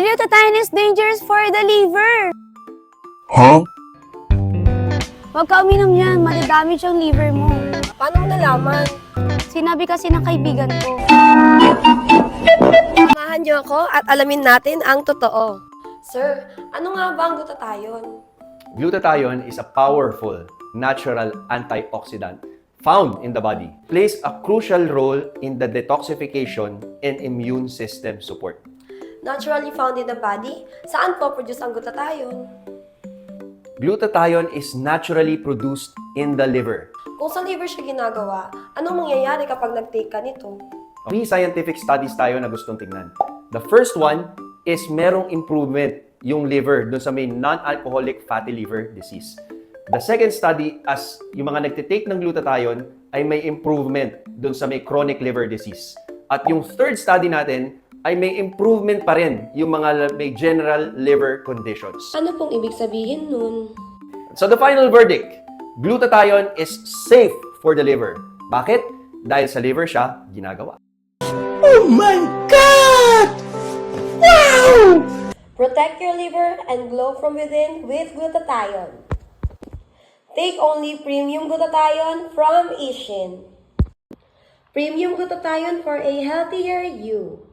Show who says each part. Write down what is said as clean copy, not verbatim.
Speaker 1: Glutathione is dangerous for the liver.
Speaker 2: Huh?
Speaker 1: Huwag ka uminom yan, madadamage ang liver mo.
Speaker 3: Paano mo nalaman?
Speaker 1: Sinabi kasi ng kaibigan ko.
Speaker 3: Samahan niyo ako at alamin natin ang totoo. Sir, ano nga ba ang glutathione?
Speaker 4: Glutathione is a powerful natural antioxidant found in the body. Plays a crucial role in the detoxification and immune system support.
Speaker 3: Naturally found in the body, saan po produce ang glutathione?
Speaker 4: Glutathione is naturally produced in the liver.
Speaker 3: Kung sa liver siya ginagawa, anong mangyayari kapag nag-take ka nito?
Speaker 4: Three scientific studies tayo na gustong tingnan. The first one is merong improvement yung liver dun sa may non-alcoholic fatty liver disease. The second study, as yung mga nagtitake ng glutathione ay may improvement dun sa may chronic liver disease. At yung third study natin ay may improvement pa rin yung mga may general liver conditions.
Speaker 3: Ano pong ibig sabihin nun?
Speaker 4: So the final verdict, glutathione is safe for the liver. Bakit? Dahil sa liver siya ginagawa.
Speaker 2: Oh my God! Wow!
Speaker 3: Protect your liver and glow from within with glutathione. Take only premium glutathione from Ishin. Premium glutathione for a healthier you.